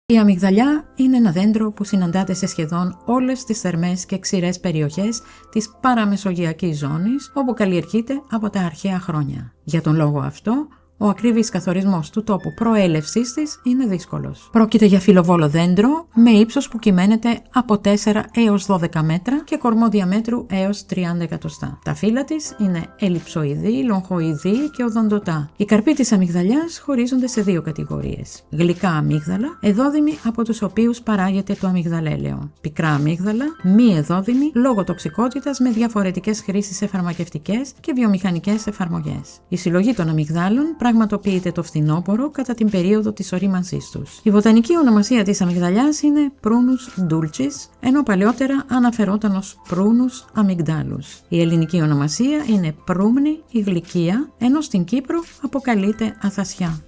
Η αμυγδαλιά είναι ένα δέντρο που συναντάται σε σχεδόν όλες τις θερμές και ξηρές περιοχές της παραμεσογειακής ζώνης, όπου καλλιεργείται από τα αρχαία χρόνια. Για τον λόγο αυτό, ο ακρίβης καθορισμός του τόπου προέλευσής της είναι δύσκολος. Πρόκειται για φυλλοβόλο δέντρο με ύψος που κυμαίνεται από 4 έως 12 μέτρα και κορμό διαμέτρου έως 30 εκατοστά. Τα φύλλα της είναι ελλιψοειδή, λογχοειδή και οδοντοτά. Οι καρποί της αμυγδαλιάς χωρίζονται σε δύο κατηγορίες. Γλυκά αμύγδαλα, εδόδυμοι από τους οποίους παράγεται το αμυγδαλέλαιο. Πικρά αμύγδαλα, μη εδόδυμοι λόγω τοξικότητας με διαφορετικές χρήσεις σε φαρμακευτικές και βιομηχανικές εφαρμογές. Η συλλογή των αμυγδάλων πραγματοποιείται το φθινόπωρο κατά την περίοδο της ορίμανσής τους. Η βοτανική ονομασία της αμυγδαλιάς είναι Prunus dulcis, ενώ παλαιότερα αναφερόταν ως Prunus amygdalus. Η ελληνική ονομασία είναι προύμνη ή γλυκία, ενώ στην Κύπρο αποκαλείται αθασιά.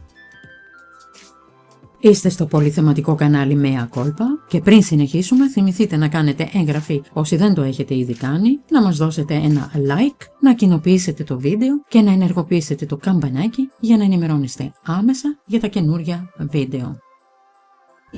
Είστε στο πολυθεματικό κανάλι Mea Culpa και πριν συνεχίσουμε θυμηθείτε να κάνετε εγγραφή όσοι δεν το έχετε ήδη κάνει, να μας δώσετε ένα like, να κοινοποιήσετε το βίντεο και να ενεργοποιήσετε το καμπανάκι για να ενημερώνεστε άμεσα για τα καινούργια βίντεο.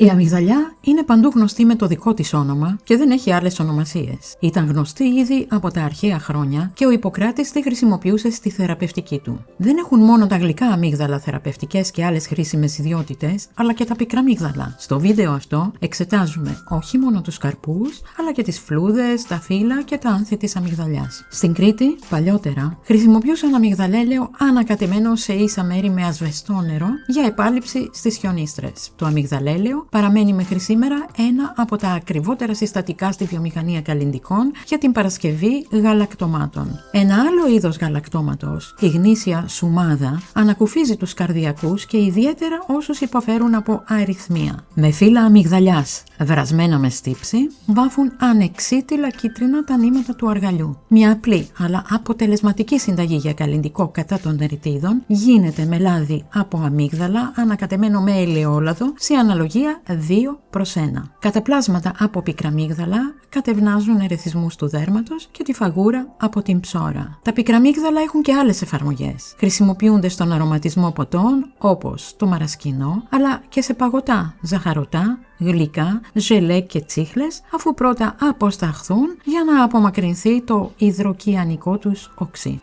Η αμυγδαλιά είναι παντού γνωστή με το δικό της όνομα και δεν έχει άλλες ονομασίες. Ήταν γνωστή ήδη από τα αρχαία χρόνια και ο Ιπποκράτης τη χρησιμοποιούσε στη θεραπευτική του. Δεν έχουν μόνο τα γλυκά αμύγδαλα θεραπευτικές και άλλες χρήσιμες ιδιότητες, αλλά και τα πικρά αμύγδαλα. Στο βίντεο αυτό εξετάζουμε όχι μόνο τους καρπούς, αλλά και τις φλούδες, τα φύλλα και τα άνθη της αμυγδαλιάς. Στην Κρήτη, παλιότερα, χρησιμοποιούσαν αμυγδαλέλαιο ανακατεμένο σε ίσα μέρη με ασβεστό νερό για επάλυψη στις χιονίστρες. Το αμυγδαλέλαιο παραμένει μέχρι σήμερα ένα από τα ακριβότερα συστατικά στη βιομηχανία καλλυντικών για την παρασκευή γαλακτομάτων. Ένα άλλο είδος γαλακτόματος, η γνήσια σουμάδα, ανακουφίζει τους καρδιακούς και ιδιαίτερα όσους υποφέρουν από αρρυθμία. Με φύλλα αμυγδαλιάς βρασμένα με στύψη, βάφουν ανεξίτηλα κίτρινα τα νήματα του αργαλιού. Μια απλή αλλά αποτελεσματική συνταγή για καλλυντικό κατά των ερητήδων γίνεται με λάδι από αμύγδαλα ανακατεμένο με ελαιόλαδο σε αναλογία 2:1. Καταπλάσματα από πικρά αμύγδαλα κατευνάζουν ερεθισμούς του δέρματος και τη φαγούρα από την ψώρα. Τα πικρά αμύγδαλα έχουν και άλλες εφαρμογές. Χρησιμοποιούνται στον αρωματισμό ποτών όπως το μαρασκινό, αλλά και σε παγωτά, ζαχαρωτά, γλυκά, ζελέ και τσίχλες, αφού πρώτα αποσταχθούν για να απομακρυνθεί το υδροκιανικό τους οξύ.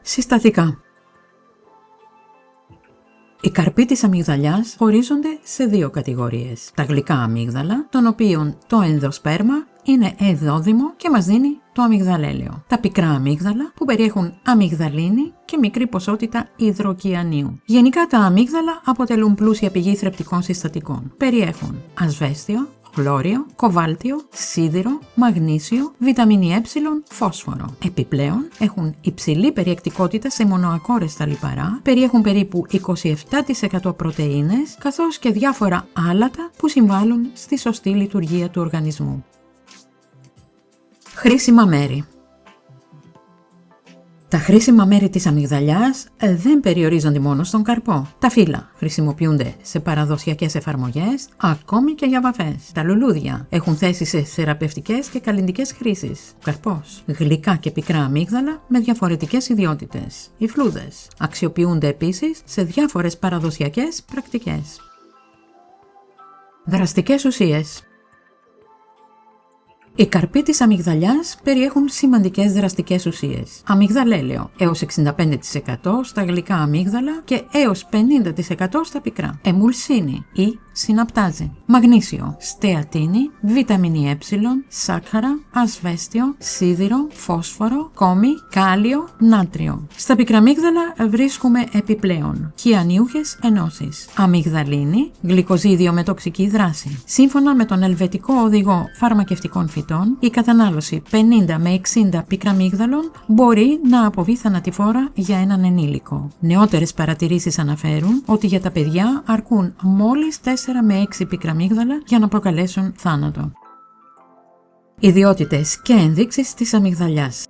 Συστατικά. Οι καρποί της αμυγδαλιάς χωρίζονται σε δύο κατηγορίες. Τα γλυκά αμύγδαλα, των οποίων το ενδοσπέρμα είναι εδόδυμο και μας δίνει το αμυγδαλέλαιο. Τα πικρά αμύγδαλα που περιέχουν αμυγδαλίνη και μικρή ποσότητα υδροκιανίου. Γενικά τα αμύγδαλα αποτελούν πλούσια πηγή θρεπτικών συστατικών. Περιέχουν ασβέστιο, χλώριο, κοβάλτιο, σίδηρο, μαγνήσιο, βιταμίνη Ε, φόσφορο. Επιπλέον, έχουν υψηλή περιεκτικότητα σε μονοακόρεστα λιπαρά, περιέχουν περίπου 27% πρωτεΐνες, καθώς και διάφορα άλατα που συμβάλλουν στη σωστή λειτουργία του οργανισμού. Χρήσιμα μέρη. Τα χρήσιμα μέρη της αμυγδαλιάς δεν περιορίζονται μόνο στον καρπό. Τα φύλλα χρησιμοποιούνται σε παραδοσιακές εφαρμογές, ακόμη και για βαφές. Τα λουλούδια έχουν θέση σε θεραπευτικές και καλλυντικές χρήσεις. Ο καρπός, γλυκά και πικρά αμύγδαλα με διαφορετικές ιδιότητες. Οι φλούδες αξιοποιούνται επίσης σε διάφορες παραδοσιακές πρακτικές. Δραστικές ουσίες. Οι καρποί της αμυγδαλιάς περιέχουν σημαντικές δραστικές ουσίες. Αμυγδαλέλαιο έως 65% στα γλυκά αμύγδαλα και έως 50% στα πικρά. Εμουλσίνη ή συναπτάζη. Μαγνήσιο, στεατίνη, βιταμίνη Ε, σάκχαρα, ασβέστιο, σίδηρο, φόσφορο, κόμι, κάλιο, νάτριο. Στα πικρά αμύγδαλα βρίσκουμε επιπλέον χιανίουχες ενώσεις. Αμυγδαλίνη, γλυκοζίδιο με τοξική δράση. Σύμφωνα με τον Ελβετικό Οδηγό Φαρμακευτικών Φυτών, η κατανάλωση 50 με 60 πικρά αμύγδαλων μπορεί να αποβεί θανατηφόρα για έναν ενήλικο. Νεότερες παρατηρήσεις αναφέρουν ότι για τα παιδιά αρκούν μόλις 4 με 6 πικρά αμύγδαλα για να προκαλέσουν θάνατο. Ιδιότητες και ενδείξεις της αμυγδαλιάς.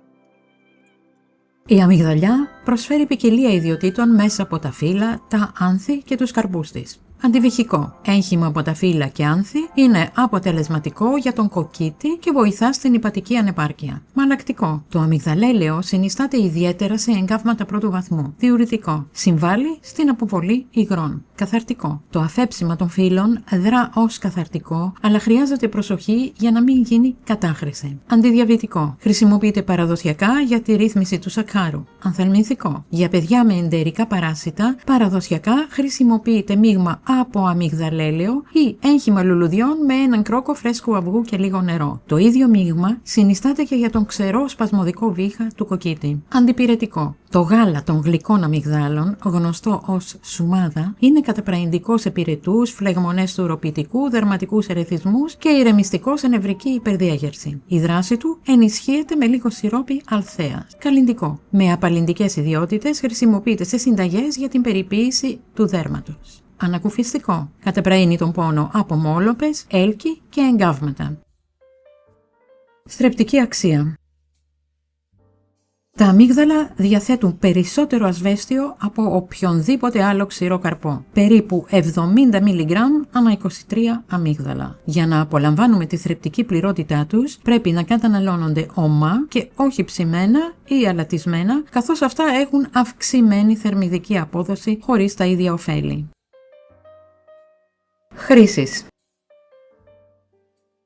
Η αμυγδαλιά προσφέρει ποικιλία ιδιοτήτων μέσα από τα φύλλα, τα άνθη και τους καρπούς της. Αντιβυχικό. Έγχυμα από τα φύλλα και άνθη, είναι αποτελεσματικό για τον κοκκίτη και βοηθά στην ηπατική ανεπάρκεια. Μαλακτικό. Το αμυγδαλέλαιο συνιστάται ιδιαίτερα σε εγκάβματα πρώτου βαθμού. Διουρητικό. Συμβάλλει στην αποβολή υγρών. Καθαρτικό. Το αφέψιμα των φύλλων δρά ως καθαρτικό, αλλά χρειάζεται προσοχή για να μην γίνει κατάχρηση. Αντιδιαβητικό. Χρησιμοποιείται παραδοσιακά για τη ρύθμιση του σακχάρου. Ανθαλμινθικό. Για παιδιά με εντερικά παράσιτα, παραδοσιακά χρησιμοποιείται μείγμα από αμυγδαλέλαιο ή έγχυμα λουλουδιών με έναν κρόκο φρέσκου αυγού και λίγο νερό. Το ίδιο μείγμα συνιστάται και για τον ξερό σπασμωδικό βήχα του κοκκίτη. Αντιπυρετικό. Το γάλα των γλυκών αμυγδάλων, γνωστό ως σουμάδα, είναι καταπραϊντικό σε πυρετούς, φλεγμονές του ουροπιτικού, δερματικούς ερεθισμούς και ηρεμιστικό σε νευρική υπερδιέγερση. Η δράση του ενισχύεται με λίγο σιρόπι αλθέας. Καλλυντικό. Με απαλλυντικές ιδιότητες χρησιμοποιείται σε συνταγές για την περιποίηση του δέρματος. Ανακουφιστικό. Καταπραίνει τον πόνο από μόλοπες, έλκη και εγκάβματα. Θρεπτική αξία. Τα αμύγδαλα διαθέτουν περισσότερο ασβέστιο από οποιονδήποτε άλλο ξηρό καρπό, περίπου 70 mg ανά 23 αμύγδαλα. Για να απολαμβάνουμε τη θρεπτική πληρότητά τους, πρέπει να καταναλώνονται ομά και όχι ψημένα ή αλατισμένα, καθώς αυτά έχουν αυξημένη θερμιδική απόδοση χωρίς τα ίδια ωφέλη. Χρήσεις.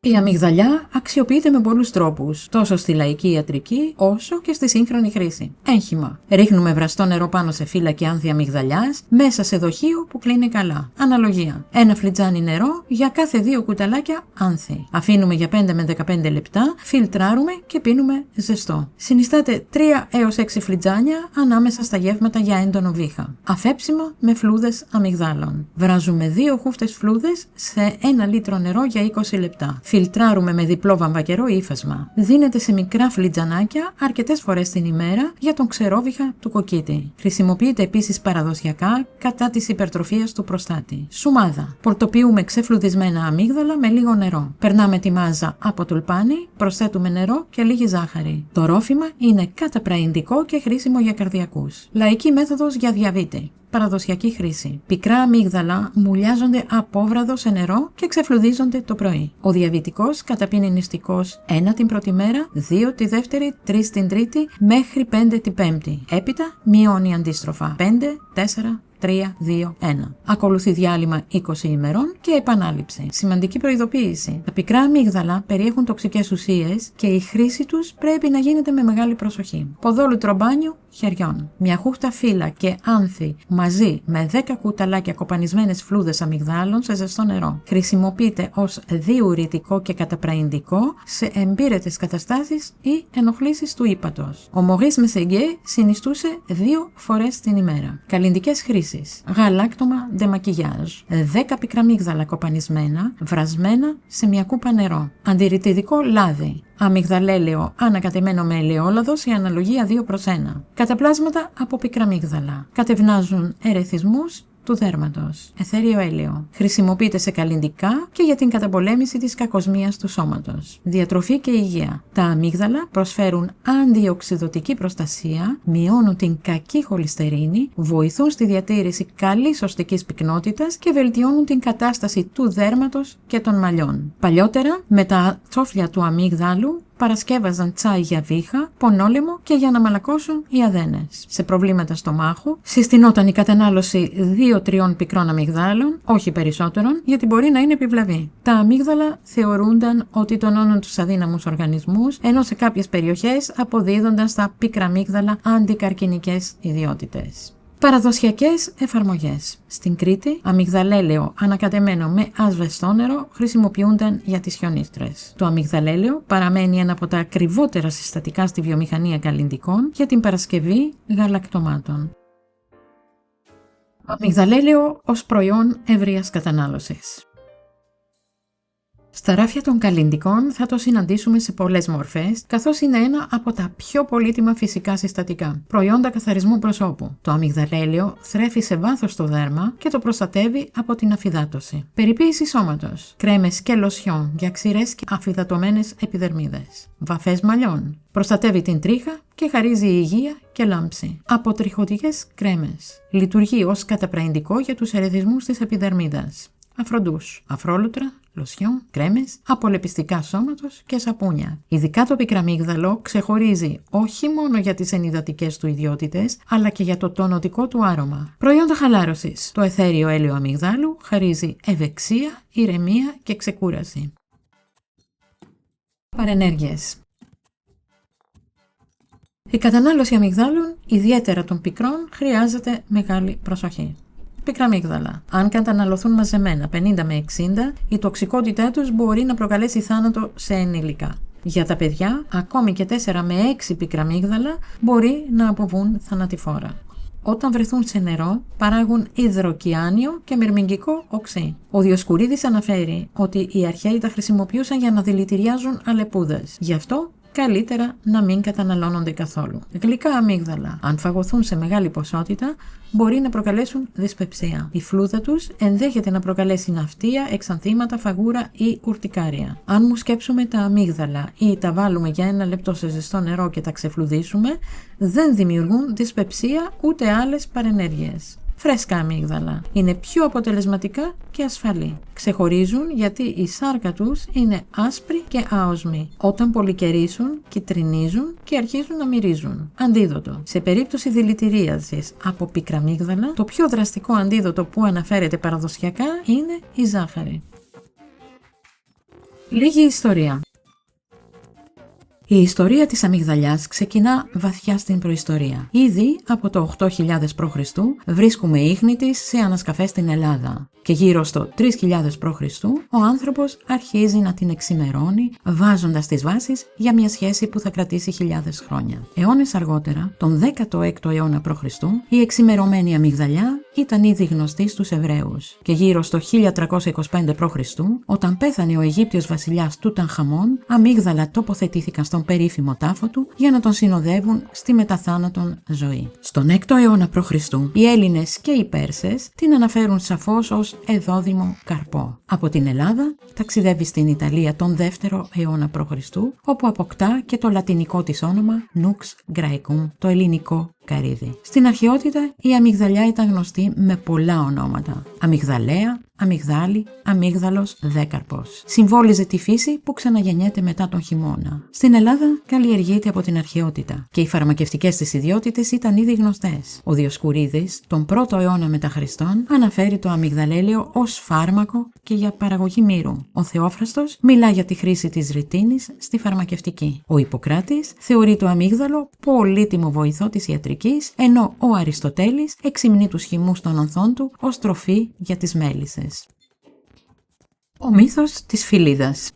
Η αμυγδαλιά αξιοποιείται με πολλούς τρόπους, τόσο στη λαϊκή ιατρική όσο και στη σύγχρονη χρήση. Έγχυμα. Ρίχνουμε βραστό νερό πάνω σε φύλλα και άνθη αμυγδαλιάς μέσα σε δοχείο που κλείνει καλά. Αναλογία. 1 φλιτζάνι νερό για κάθε 2 κουταλάκια άνθη. Αφήνουμε για 5 με 15 λεπτά, φιλτράρουμε και πίνουμε ζεστό. Συνιστάται 3 έως 6 φλιτζάνια ανάμεσα στα γεύματα για έντονο βήχα. Αφέψιμα με φλούδες αμυγδάλων. Βράζουμε 2 χούφτες φλούδες σε 1 λίτρο νερό για 20 λεπτά. Φιλτράρουμε με διπλό βαμβακερό ύφασμα. Δίνεται σε μικρά φλιτζανάκια αρκετές φορές την ημέρα για τον ξερόβηχα του κοκκίτη. Χρησιμοποιείται επίσης παραδοσιακά κατά της υπερτροφίας του προστάτη. Σουμάδα. Πορτοποιούμε ξεφλουδισμένα αμύγδαλα με λίγο νερό. Περνάμε τη μάζα από τουλπάνι, προσθέτουμε νερό και λίγη ζάχαρη. Το ρόφημα είναι καταπραϊντικό και χρήσιμο για καρδιακούς. Λαϊκή μέθοδος για διαβήτη. Παραδοσιακή χρήση. Πικρά αμύγδαλα μουλιάζονται απόβραδο σε νερό και ξεφλουδίζονται το πρωί. Ο διαβητικός καταπίνει νηστικός 1 την πρώτη μέρα, 2 τη δεύτερη, 3 την τρίτη, μέχρι 5 την πέμπτη. Έπειτα μειώνει αντίστροφα 5, 4, 3, 2, 1. Ακολουθεί διάλειμμα 20 ημερών και επανάληψη. Σημαντική προειδοποίηση. Τα πικρά αμύγδαλα περιέχουν τοξικές ουσίες και η χρήση τους πρέπει να γίνεται με μεγάλη προσοχή. Ποδόλουτρο μπάνιο χεριών. Μια χούφτα φύλλα και άνθη μαζί με 10 κουταλάκια κοπανισμένες φλούδες αμυγδάλων σε ζεστό νερό. Χρησιμοποιείται ως διουρητικό και καταπραϊντικό σε εμπύρετες καταστάσεις ή ενοχλήσεις του ύπατος. Ο Maurice Messeguet συνιστούσε 2 φορές την ημέρα. Καλλυντικές χρήσεις. Γαλάκτομα de maquillage. 10 πικρά αμύγδαλα κοπανισμένα, βρασμένα σε μια κούπα νερό. Αντιρρητιδικό λάδι. Αμυγδαλέλαιο ανακατεμένο με ελαιόλαδο σε αναλογία 2:1. Καταπλάσματα από πικρά αμύγδαλα. Κατευνάζουν ερεθισμούς του δέρματος. Αιθέριο έλαιο. Χρησιμοποιείται σε καλλυντικά και για την καταπολέμηση της κακοσμίας του σώματος. Διατροφή και υγεία. Τα αμύγδαλα προσφέρουν αντιοξυδωτική προστασία, μειώνουν την κακή χολυστερίνη, βοηθούν στη διατήρηση καλής οστικής πυκνότητας και βελτιώνουν την κατάσταση του δέρματος και των μαλλιών. Παλιότερα, με τα τσόφλια του αμύγδαλου, παρασκεύαζαν τσάι για βήχα, πονόλαιμο και για να μαλακώσουν οι αδένες. Σε προβλήματα στομάχου, συστηνόταν η κατανάλωση 2-3 πικρών αμυγδάλων, όχι περισσότερων, γιατί μπορεί να είναι επιβλαβή. Τα αμύγδαλα θεωρούνταν ότι τονώνουν τους αδύναμους οργανισμούς, ενώ σε κάποιες περιοχές αποδίδονταν στα πικρά αμύγδαλα αντικαρκινικές ιδιότητες. Παραδοσιακές εφαρμογές. Στην Κρήτη, αμυγδαλέλαιο ανακατεμένο με ασβεστόνερο χρησιμοποιούνταν για τις χιονίστρες. Το αμυγδαλέλαιο παραμένει ένα από τα ακριβότερα συστατικά στη βιομηχανία καλλυντικών για την παρασκευή γαλακτομάτων. Αμυγδαλέλαιο ως προϊόν εύρειας κατανάλωσης. Στα ράφια των καλλυντικών θα το συναντήσουμε σε πολλές μορφές, καθώς είναι ένα από τα πιο πολύτιμα φυσικά συστατικά. Προϊόντα καθαρισμού προσώπου. Το αμυγδαλέλαιο θρέφει σε βάθος το δέρμα και το προστατεύει από την αφυδάτωση. Περιποίηση σώματος. Κρέμες και λοσιόν για ξηρές και αφυδατωμένες επιδερμίδες. Βαφές μαλλιών. Προστατεύει την τρίχα και χαρίζει υγεία και λάμψη. Αποτριχωτικές κρέμες. Λειτουργεί ως καταπραϊντικό για τους ερεθισμούς της επιδερμίδας. Αφροντούς, αφρόλουτρα, λοσιόν, κρέμες, απολεπιστικά σώματος και σαπούνια. Ειδικά το πικραμίγδαλο ξεχωρίζει όχι μόνο για τις ενυδατικές του ιδιότητες, αλλά και για το τονωτικό του άρωμα. Προϊόντα χαλάρωσης. Το αιθέριο έλαιο αμυγδάλου χαρίζει ευεξία, ηρεμία και ξεκούραση. Παρενέργειες. Η κατανάλωση αμυγδάλων, ιδιαίτερα των πικρών, χρειάζεται μεγάλη προσοχή. Πικραμίγδαλα. Αν καταναλωθούν μαζεμένα 50 με 60, η τοξικότητά τους μπορεί να προκαλέσει θάνατο σε ενήλικα. Για τα παιδιά, ακόμη και 4 με 6 πικραμίγδαλα μπορεί να αποβούν θανατηφόρα. Όταν βρεθούν σε νερό, παράγουν υδροκιάνιο και μυρμηγκικό οξύ. Ο Διοσκουρίδης αναφέρει ότι οι αρχαίοι τα χρησιμοποιούσαν για να δηλητηριάζουν αλεπούδες. Γι' αυτό καλύτερα να μην καταναλώνονται καθόλου. Γλυκά αμύγδαλα, αν φαγωθούν σε μεγάλη ποσότητα, μπορεί να προκαλέσουν δυσπεψία. Η φλούδα τους ενδέχεται να προκαλέσει ναυτία, εξανθήματα, φαγούρα ή ουρτικάρια. Αν μουσκέψουμε τα αμύγδαλα ή τα βάλουμε για 1 λεπτό σε ζεστό νερό και τα ξεφλουδίσουμε, δεν δημιουργούν δυσπεψία ούτε άλλες παρενέργειες. Φρέσκα αμύγδαλα. Είναι πιο αποτελεσματικά και ασφαλή. Ξεχωρίζουν γιατί η σάρκα τους είναι άσπρη και άοσμη. Όταν πολυκαιρίσουν, κυτρινίζουν και αρχίζουν να μυρίζουν. Αντίδοτο. Σε περίπτωση δηλητηρίασης από πικραμύγδαλα, το πιο δραστικό αντίδοτο που αναφέρεται παραδοσιακά είναι η ζάχαρη. Λίγη ιστορία. Η ιστορία της αμυγδαλιάς ξεκινά βαθιά στην προϊστορία. Ήδη από το 8000 π.Χ. βρίσκουμε ίχνη της σε ανασκαφές στην Ελλάδα και γύρω στο 3000 π.Χ. ο άνθρωπος αρχίζει να την εξημερώνει βάζοντας τις βάσεις για μια σχέση που θα κρατήσει χιλιάδες χρόνια. Αιώνες αργότερα, τον 16ο αιώνα π.Χ., η εξημερωμένη αμυγδαλιά ήταν ήδη γνωστή στους Εβραίους και γύρω στο 1325 π.Χ., όταν πέθανε ο Αιγύπτιος βασιλιάς Τούταγχαμών, αμύγδαλα τοποθετήθηκαν στον περίφημο τάφο του για να τον συνοδεύουν στη μεταθάνατον ζωή. Στον 6ο αιώνα π.Χ. οι Έλληνες και οι Πέρσες την αναφέρουν σαφώς ως εδόδημο καρπό. Από την Ελλάδα ταξιδεύει στην Ιταλία τον 2ο αιώνα π.Χ., όπου αποκτά και το λατινικό της όνομα Nux Graecum, το ελληνικό καρύδι. Στην αρχαιότητα η αμυγδαλιά ήταν γνωστή με πολλά ονόματα. Αμυγδαλέα, αμυγδάλη, αμύγδαλος, δέκαρπος. Συμβόλιζε τη φύση που ξαναγεννιέται μετά τον χειμώνα. Στην Ελλάδα καλλιεργείται από την αρχαιότητα και οι φαρμακευτικές της ιδιότητες ήταν ήδη γνωστές. Ο Διοσκουρίδης, τον 1ο αιώνα μετά Χριστόν, αναφέρει το αμυγδαλέλαιο ως φάρμακο και για παραγωγή μύρου. Ο Θεόφραστος μιλά για τη χρήση της ρητίνης στη φαρμακευτική. Ο Ιπποκράτης θεωρεί το αμύγδαλο πολύτιμο βοηθό της ιατρικής, ενώ ο Αριστοτέλης εξυμνεί τους χυμούς των ονθών του ως τροφή για τις μέλισσες. Ο μύθος της Φιλίδας.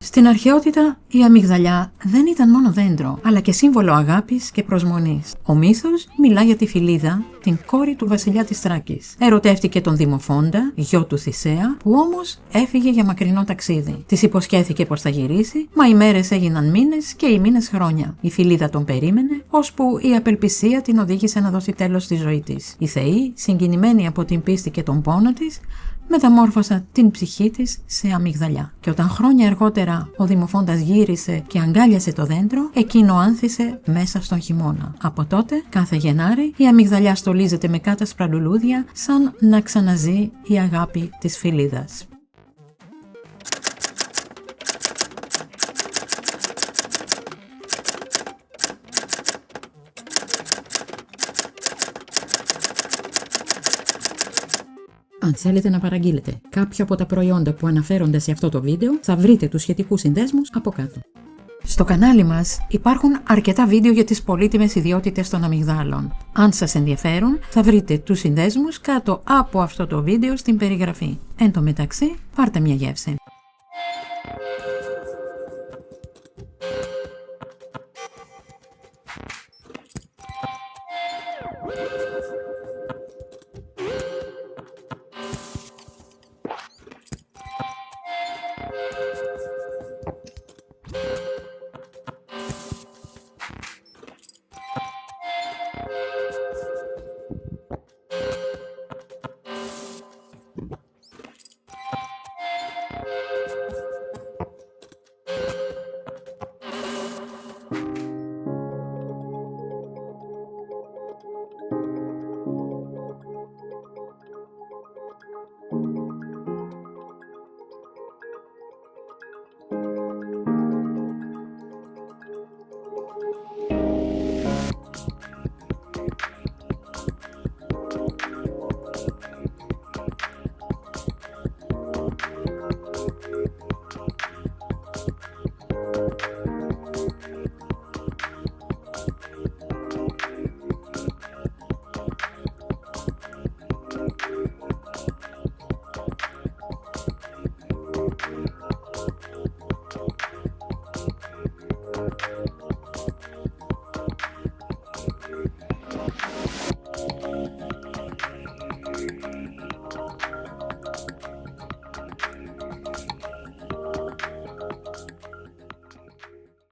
Στην αρχαιότητα η αμυγδαλιά δεν ήταν μόνο δέντρο, αλλά και σύμβολο αγάπης και προσμονής. Ο μύθος μιλά για τη Φιλίδα, την κόρη του βασιλιά της Θράκης. Ερωτεύτηκε τον Δημοφόντα, γιο του Θησέα, που όμως έφυγε για μακρινό ταξίδι. Της υποσχέθηκε πως θα γυρίσει, μα οι μέρες έγιναν μήνες και οι μήνες χρόνια. Η Φιλίδα τον περίμενε, ώσπου η απελπισία την οδήγησε να δώσει τέλος στη ζωή της. Οι θεοί, συγκινημένοι από την πίστη και τον πόνο της, μεταμόρφωσαν την ψυχή της σε αμυγδαλιά. Και όταν χρόνια αργότερα ο Δημοφόντας γύρισε και αγκάλιασε το δέντρο, εκείνο άνθησε μέσα στον χειμώνα. Από τότε, κάθε Γενάρη, η αμυγδαλιά στολίζεται με κάτασπρα λουλούδια, σαν να ξαναζεί η αγάπη της Φιλίδας. Αν θέλετε να παραγγείλετε κάποιο από τα προϊόντα που αναφέρονται σε αυτό το βίντεο, θα βρείτε τους σχετικούς συνδέσμους από κάτω. Στο κανάλι μας υπάρχουν αρκετά βίντεο για τις πολύτιμες ιδιότητες των αμυγδάλων. Αν σας ενδιαφέρουν, θα βρείτε τους συνδέσμους κάτω από αυτό το βίντεο στην περιγραφή. Εν τω μεταξύ, πάρτε μια γεύση.